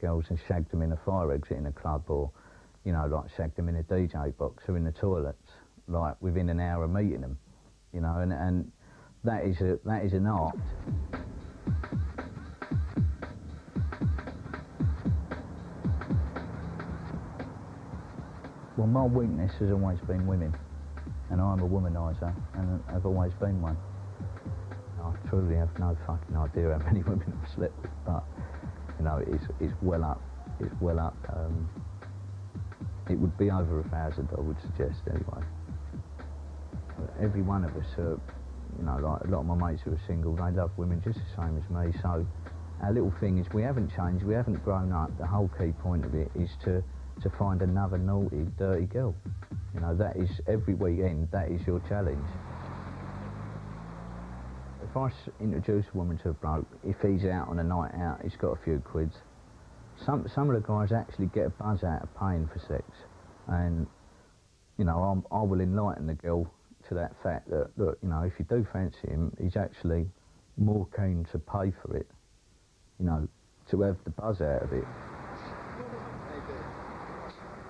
girls and shagged them in a fire exit in a club, or, you know, like shagged them in a DJ box or in the toilets, like within an hour of meeting them, you know, and that is an art. Well, my weakness has always been women, and I'm a womaniser, and I've always been one. I truly have no fucking idea how many women I've slept with, but, you know, it's well up. It's well up. It would be over 1,000, I would suggest, anyway. Every one of us, you know, like a lot of my mates who are single, they love women just the same as me, so our little thing is we haven't changed, we haven't grown up. The whole key point of it is to find another naughty, dirty girl. You know, that is, every weekend, that is your challenge. If I introduce a woman to a bloke, if he's out on a night out, he's got a few quids. Some of the guys actually get a buzz out of paying for sex, and, you know, I will enlighten the girl to that fact that, look, you know, if you do fancy him, he's actually more keen to pay for it, you know, to have the buzz out of it.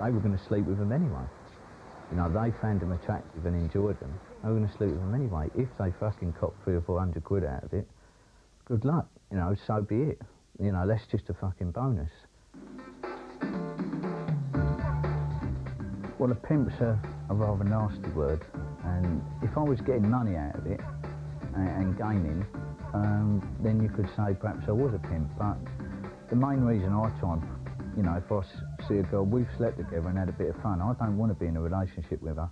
They were going to sleep with him anyway. You know, they found him attractive and enjoyed them. They were going to sleep with him anyway. If they fucking copped 300 or 400 quid out of it, good luck. You know, so be it. You know, that's just a fucking bonus. Well, a pimp's a rather nasty word, and if I was getting money out of it and gaining, then you could say perhaps I was a pimp. But the main reason I try and, you know, if I see a girl, we've slept together and had a bit of fun, I don't want to be in a relationship with her.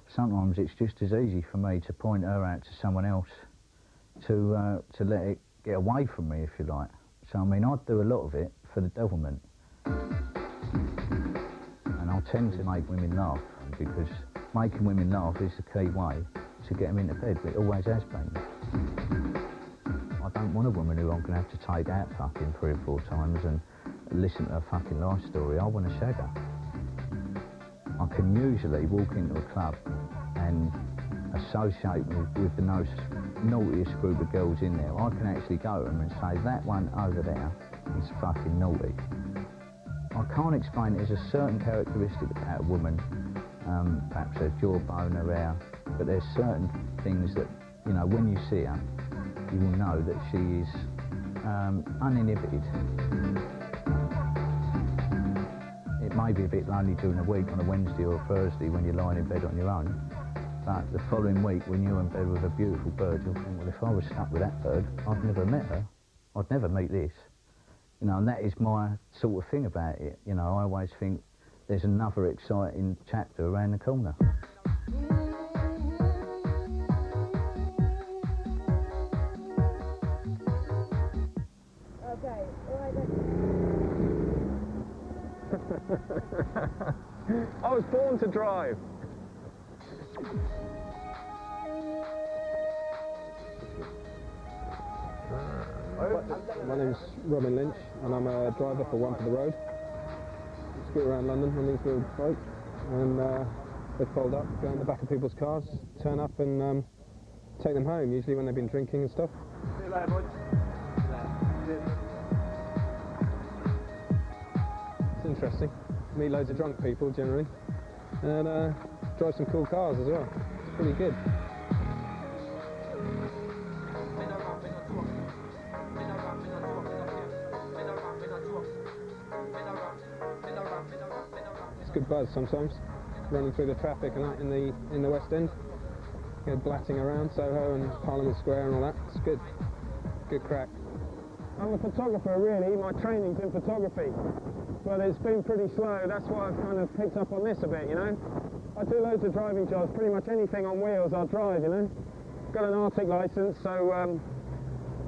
Sometimes it's just as easy for me to point her out to someone else to let it get away from me, if you like. So, I mean, I do a lot of it for the devilment. And I tend to make women laugh, because making women laugh is the key way to get them into bed. It always has been. I don't want a woman who I'm going to have to take out fucking 3 or 4 times and listen to her fucking life story. I want to shag her. I can usually walk into a club and associate with the naughtiest group of girls in there. I can actually go to them and say, that one over there is fucking naughty. I can't explain it. There's a certain characteristic about a woman, perhaps her jawbone, her hair, but there's certain things that, you know, when you see her, you will know that she is uninhibited. It may be a bit lonely during the week on a Wednesday or a Thursday when you're lying in bed on your own, but the following week when you're in bed with a beautiful bird, you'll think, well, if I was stuck with that bird, I'd never met her. I'd never meet this. You know, and that is my sort of thing about it. You know, I always think there's another exciting chapter around the corner. Okay, all right then. I was born to drive. My name's Robin Lynch, and I'm a driver for One for the Road. Scoot around London on these little boats, and they fold up, go in the back of people's cars, turn up and take them home, usually when they've been drinking and stuff. See you later, boys. It's interesting. Meet loads of drunk people generally, and drive some cool cars as well. It's pretty good. It's good buzz sometimes, running through the traffic and out in the West End, you know, blatting around Soho and Parliament Square and all that. It's good. Good crack. I'm a photographer really, my training's in photography, but it's been pretty slow. That's why I've kind of picked up on this a bit, you know. I do loads of driving jobs, pretty much anything on wheels I'll drive, you know. Got an Arctic licence, so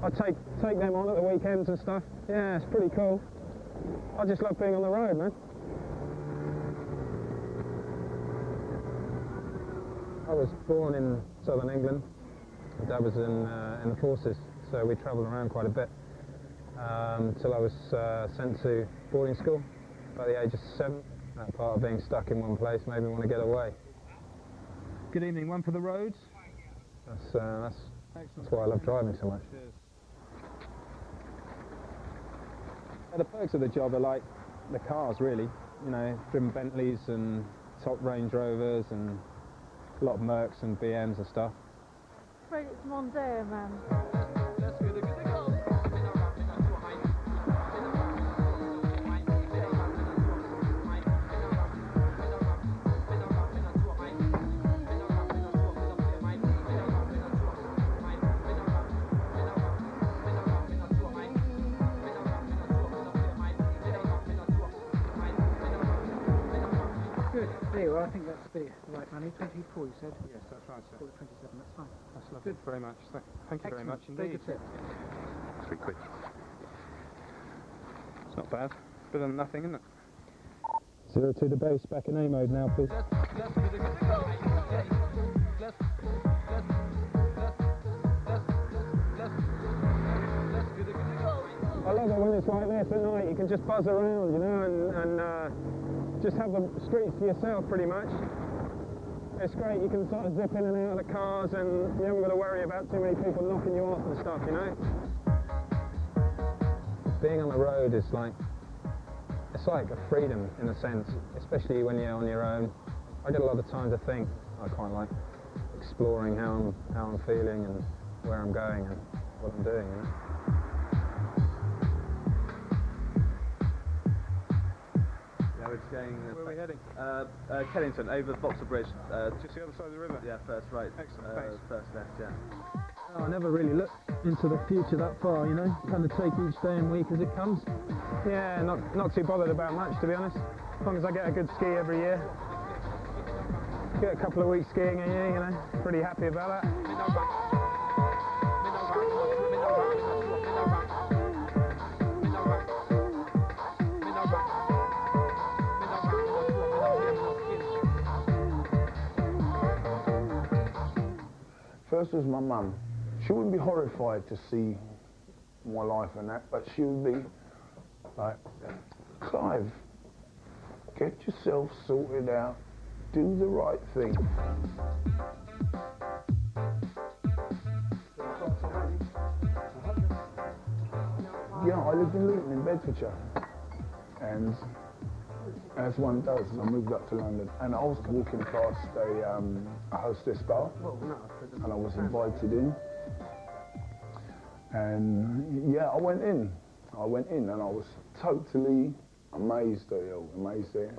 I take them on at the weekends and stuff. Yeah, it's pretty cool. I just love being on the road, man. I was born in southern England. My dad was in the forces, so we travelled around quite a bit until I was sent to boarding school by the age of 7. That part of being stuck in one place made me want to get away. Good evening, One for the Road. That's why I love driving so much. The perks of the job are like the cars, really. You know, driven Bentleys and top Range Rovers and a lot of Mercs and BMs and stuff. Afraid it's Mondeo, man. Good. There you are. I think that's the right money. 24, you said? Yes, that's right, sir. 27, that's fine. That's lovely. Good. Very much. Thank you very much indeed. Very good tip. 3 quid. It's not bad. Better than nothing, isn't it? 0 to the base, back in A mode now, please. I love it when it's like this at night. You can just buzz around, you know, and just have the streets to yourself, pretty much. It's great. You can sort of zip in and out of the cars, and you haven't got to worry about too many people knocking you off and stuff, you know. Being on the road is like, it's like a freedom in a sense, especially when you're on your own. I get a lot of time to think. I quite like exploring how I'm feeling and where I'm going and what I'm doing, you know. We're going. Where are we heading? Kennington, over Boxer Bridge. Just the other side of the river? Yeah, first right. Excellent, thanks. First left, yeah. Oh, I never really look into the future that far, you know. Kind of take each day and week as it comes. Yeah, not too bothered about much, to be honest. As long as I get a good ski every year. Get a couple of weeks skiing a year, you know. Pretty happy about that. First was my mum. She wouldn't be horrified to see my life and that, but she would be like, Clive, get yourself sorted out, do the right thing. Yeah, I lived in Luton in Bedfordshire, and as one does, I moved up to London, and I was walking past a hostess bar, and I was invited in, and yeah, I went in, and I was totally amazed at it,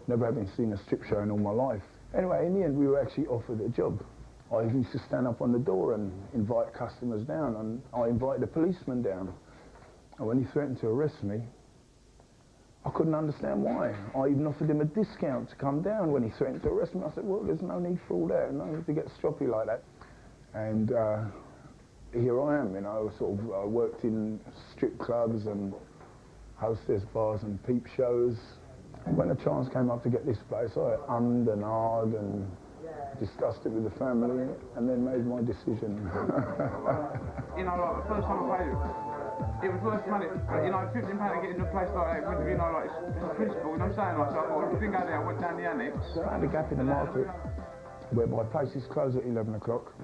never having seen a strip show in all my life. Anyway, in the end, we were actually offered a job. I used to stand up on the door and invite customers down, and I invited a policeman down, and when he threatened to arrest me, I couldn't understand why. I even offered him a discount to come down when he threatened to arrest me. I said, well, there's no need for all that, no need to get stroppy like that. And here I am, you know, sort of worked in strip clubs and hostess bars and peep shows. When a chance came up to get this place, I ummed and ahed and discussed it with the family and then made my decision. You know, like the first time I played it was worth money, but you know, £15 to get into a place like that, you know, like it's a principle, you know what I'm saying? Like, so I thought, if I didn't go there, I went down the annex. So I had a gap in the market whereby places close at 11 o'clock.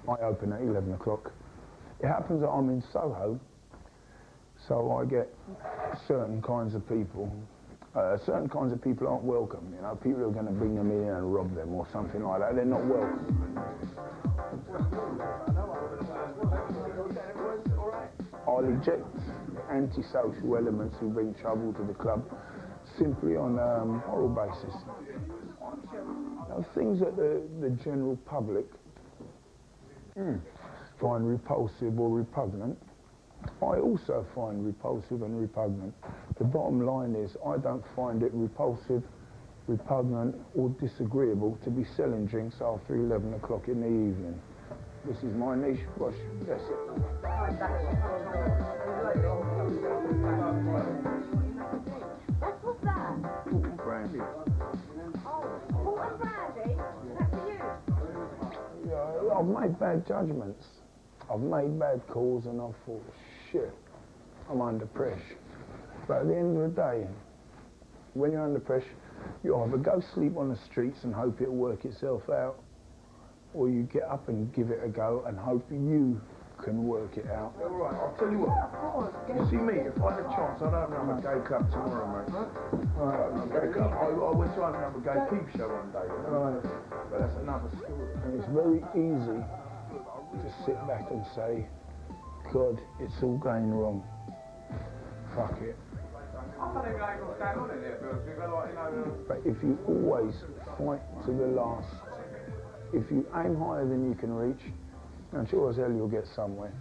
I open at 11 o'clock. It happens that I'm in Soho, so I get certain kinds of people. Certain kinds of people aren't welcome, you know, people who are going to bring them in and rob them or something like that, they're not welcome. I'll eject antisocial elements who bring trouble to the club simply on a moral basis. Now, things that the general public find repulsive or repugnant, I also find repulsive and repugnant. The bottom line is I don't find it repulsive, repugnant or disagreeable to be selling drinks after 11 o'clock in the evening. This is my niche, Wash. That's it. What's that? Brandy. What brandy? That's for you. Yeah, I've made bad judgments. I've made bad calls and I've thought, shit, I'm under pressure. But at the end of the day, when you're under pressure, you either go sleep on the streets and hope it'll work itself out, or you get up and give it a go and hope you can work it out. All right, I'll tell you what. You see me, if I had a chance, I'd open up a gay club tomorrow, mate. Right. Open up a gay club. I went to open up a gay peep show one day, you know? Right. But that's another story. And it's very easy to sit back and say, God, it's all going wrong. Fuck it. I don't even know what's going on in there, Bill. We've got like, you know... But if you always fight to the last, if you aim higher than you can reach, I'm sure as hell you'll get somewhere.